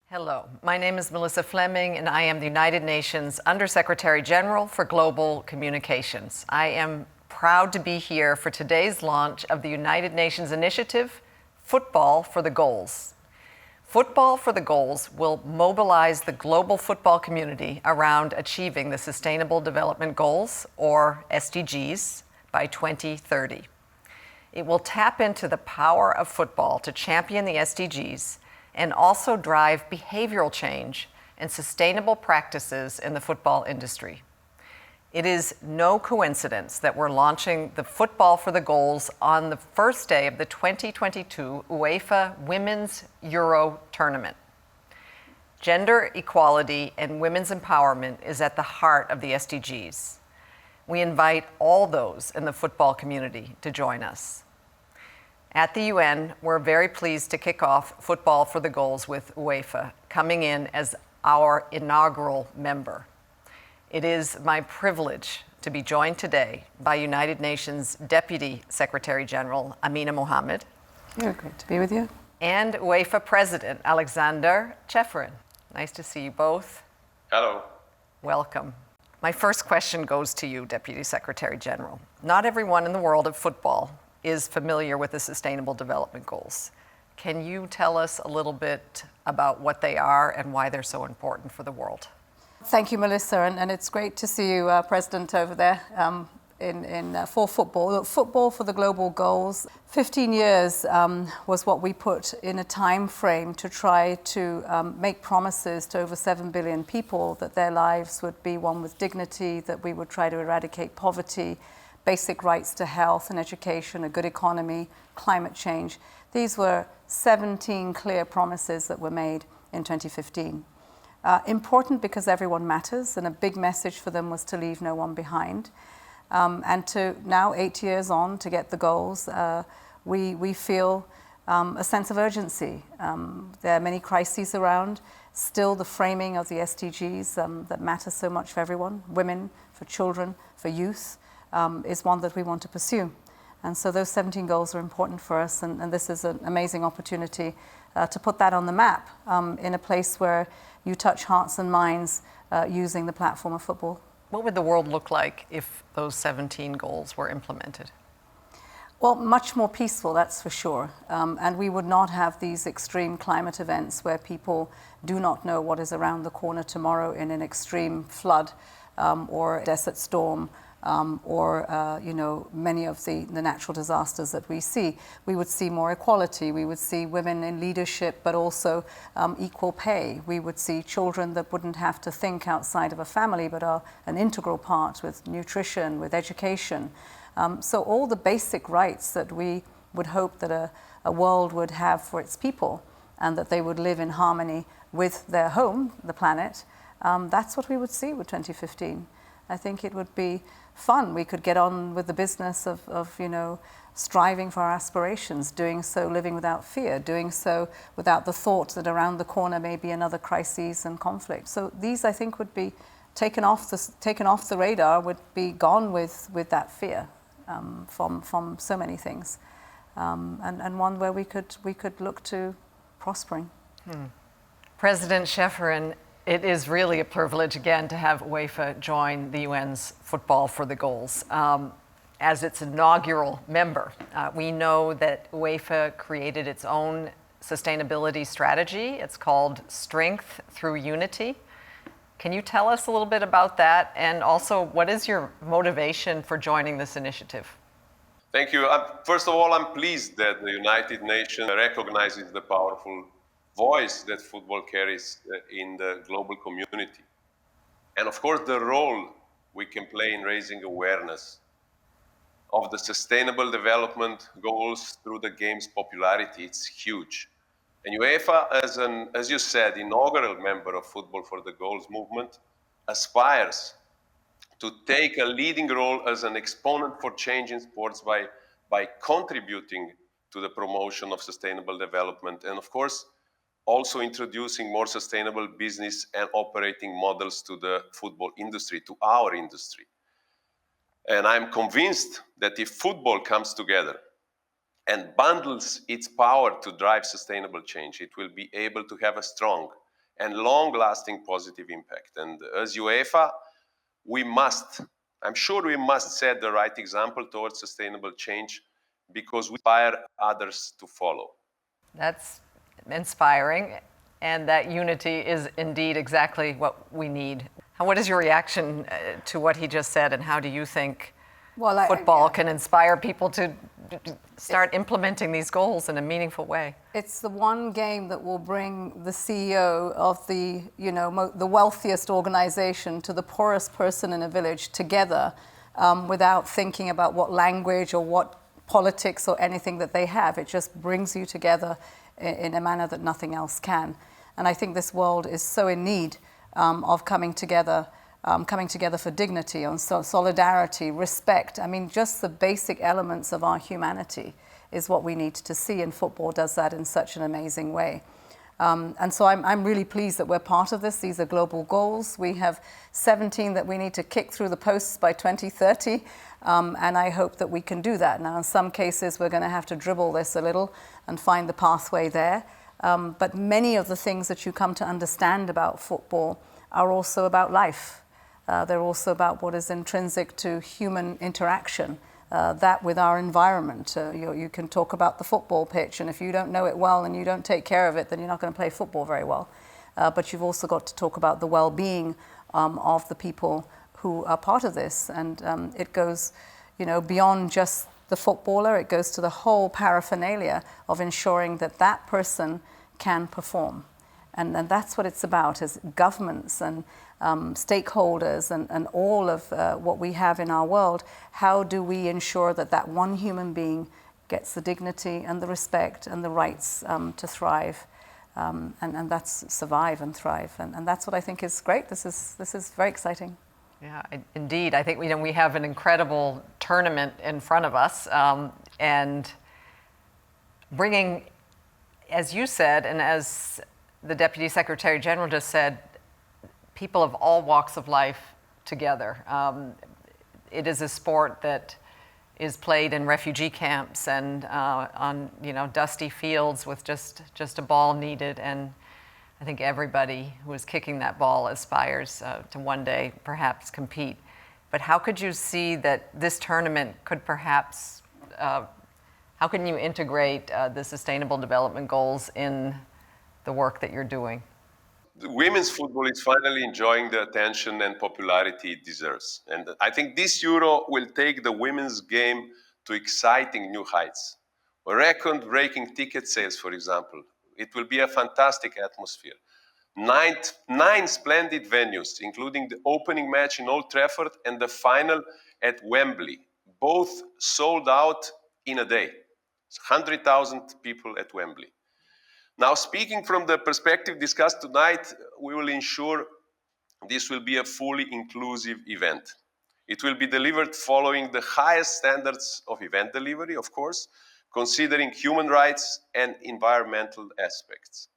Hello, my name is Melissa Fleming, and I am the United Nations Undersecretary General for Global Communications. I am proud to be here for today's launch of the United Nations initiative, Football for the Goals. Football for the Goals will mobilize the global football community around achieving the Sustainable Development Goals, or SDGs, by 2030. It will tap into the power of football to champion the SDGs and also drive behavioral change and sustainable practices in the football industry. It is no coincidence that we're launching the Football for the Goals on the first day of the 2022 UEFA Women's Euro Tournament. Gender equality and women's empowerment is at the heart of the SDGs. We invite all those in the football community to join us. At the UN, we're very pleased to kick off Football for the Goals with UEFA, coming in as our inaugural member. It is my privilege to be joined today by United Nations Deputy Secretary General Amina Mohammed. Yeah, great to be with you. And UEFA President Aleksander Ceferin. Nice to see you both. Hello. Welcome. My first question goes to you, Deputy Secretary General. Not everyone in the world of football is familiar with the Sustainable Development Goals. Can you tell us a little bit about what they are and why they're so important for the world? Thank you, Melissa, and it's great to see you, President, over there for football. Look, Football for the Global Goals, 15 years was what we put in a time frame to try to make promises to over 7 billion people that their lives would be one with dignity, that we would try to eradicate poverty, basic rights to health and education, a good economy, climate change. These were 17 clear promises that were made in 2015. Important because everyone matters, and a big message for them was to leave no one behind. And to now, 8 years on, to get the goals, we feel a sense of urgency. There are many crises around. Still, the framing of the SDGs that matter so much for everyone, women, for children, for youth, is one that we want to pursue. And so those 17 goals are important for us, and this is an amazing opportunity to put that on the map in a place where you touch hearts and minds using the platform of football. What would the world look like if those 17 goals were implemented? Well, much more peaceful, that's for sure. And we would not have these extreme climate events where people do not know what is around the corner tomorrow in an extreme flood or desert storm. Many of the natural disasters that we see. We would see more equality. We would see women in leadership, but also equal pay. We would see children that wouldn't have to think outside of a family, but are an integral part with nutrition, with education. So all the basic rights that we would hope that a world would have for its people, and that they would live in harmony with their home, the planet, that's what we would see with 2015. I think it would be fun. We could get on with the business of striving for our aspirations, doing so living without fear, doing so without the thought that around the corner may be another crisis and conflict. So these, I think, would be taken off the radar, would be gone with that fear from so many things, and one where we could look to prospering. President Ceferin, it is really a privilege again to have UEFA join the UN's Football for the Goals as its inaugural member. We know that UEFA created its own sustainability strategy. It's called Strength Through Unity. Can you tell us a little bit about that? And also, what is your motivation for joining this initiative? Thank you. First of all, I'm pleased that the United Nations recognizes the powerful voice that football carries in the global community. And of course, the role we can play in raising awareness of the Sustainable Development Goals through the game's popularity, it's huge. And UEFA, as you said, inaugural member of Football for the Goals movement, aspires to take a leading role as an exponent for change in sports by contributing to the promotion of sustainable development, and of course, also introducing more sustainable business and operating models to the football industry, to our industry. And I'm convinced that if football comes together and bundles its power to drive sustainable change, it will be able to have a strong and long-lasting positive impact. And as UEFA, I'm sure we must set the right example towards sustainable change because we inspire others to follow. That's inspiring, and that unity is indeed exactly what we need. What is your reaction to what he just said, and how do you think football can inspire people to start implementing these goals in a meaningful way? It's the one game that will bring the CEO of the wealthiest organization to the poorest person in a village together without thinking about what language or what politics or anything that they have. It just brings you together in a manner that nothing else can. And I think this world is so in need of coming together for dignity, on solidarity, respect. I mean, just the basic elements of our humanity is what we need to see, and football does that in such an amazing way. And so I'm really pleased that we're part of this. These are global goals. We have 17 that we need to kick through the posts by 2030, and I hope that we can do that. Now, in some cases, we're going to have to dribble this a little and find the pathway there. But many of the things that you come to understand about football are also about life. They're also about what is intrinsic to human interaction, that with our environment. You can talk about the football pitch, and if you don't know it well and you don't take care of it, then you're not going to play football very well. But you've also got to talk about the well-being of the people who are part of this. And it goes, beyond just the footballer. It goes to the whole paraphernalia of ensuring that that person can perform. And that's what it's about, as governments and stakeholders and all of what we have in our world. How do we ensure that that one human being gets the dignity and the respect and the rights to thrive, and that's survive and thrive. And that's what I think is great. This is very exciting. Yeah, indeed. I think we have an incredible tournament in front of us, and bringing, as you said, and as the Deputy Secretary General just said, people of all walks of life together. It is a sport that is played in refugee camps and on dusty fields with just a ball needed, and I think everybody who is kicking that ball aspires to one day perhaps compete. But how could you see that this tournament could perhaps, how can you integrate the Sustainable Development Goals in the work that you're doing? Women's football is finally enjoying the attention and popularity it deserves. And I think this Euro will take the women's game to exciting new heights. A record-breaking ticket sales, for example. It will be a fantastic atmosphere. Nine splendid venues, including the opening match in Old Trafford and the final at Wembley, both sold out in a day. 100,000 people at Wembley. Now, speaking from the perspective discussed tonight, we will ensure this will be a fully inclusive event. It will be delivered following the highest standards of event delivery, of course, considering human rights and environmental aspects.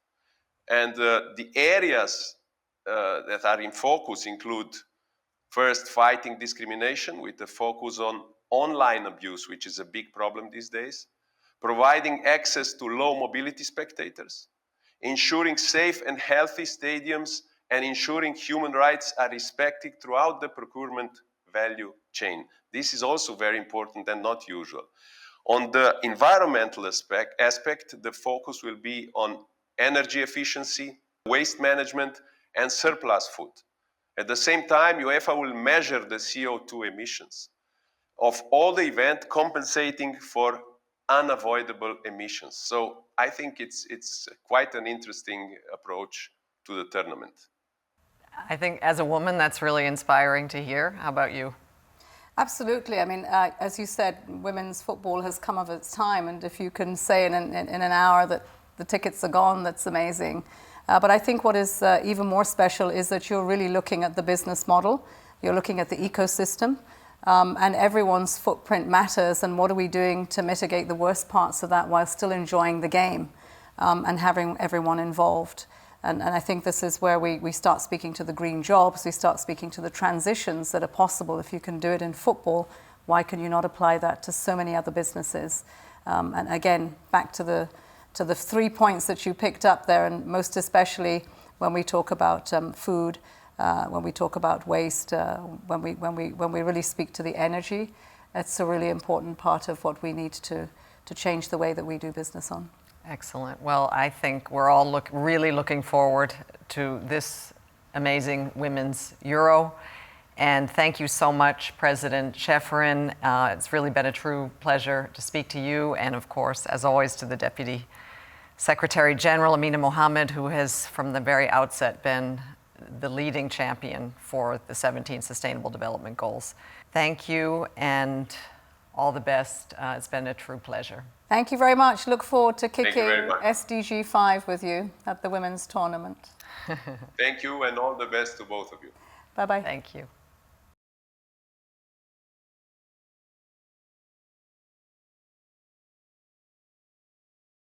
And the areas that are in focus include, first, fighting discrimination with a focus on online abuse, which is a big problem these days, providing access to low mobility spectators, ensuring safe and healthy stadiums, and ensuring human rights are respected throughout the procurement value chain. This is also very important and not usual. On the environmental aspect, the focus will be on energy efficiency, waste management, and surplus food. At the same time, UEFA will measure the CO2 emissions of all the event, compensating for unavoidable emissions. So I think it's quite an interesting approach to the tournament. I think as a woman, that's really inspiring to hear. How about you? Absolutely. I mean, as you said, women's football has come of its time, and if you can say in an hour that the tickets are gone, that's amazing. But I think what is even more special is that you're really looking at the business model, you're looking at the ecosystem, and everyone's footprint matters, and what are we doing to mitigate the worst parts of that while still enjoying the game and having everyone involved. And I think this is where we start speaking to the green jobs, we start speaking to the transitions that are possible. If you can do it in football, why can you not apply that to so many other businesses? And again, back to the 3 points that you picked up there, and most especially when we talk about food, when we talk about waste, when we really speak to the energy. It's a really important part of what we need to change the way that we do business on. Excellent. Well, I think we're all really looking forward to this amazing Women's Euro. And thank you so much, President Ceferin. It's really been a true pleasure to speak to you, and of course, as always, to the Deputy Secretary General, Amina Mohammed, who has from the very outset been the leading champion for the 17 Sustainable Development Goals. Thank you, and all the best. It's been a true pleasure. Thank you very much. Look forward to kicking very much. SDG 5 with you at the women's tournament. Thank you, and all the best to both of you. Bye-bye. Thank you.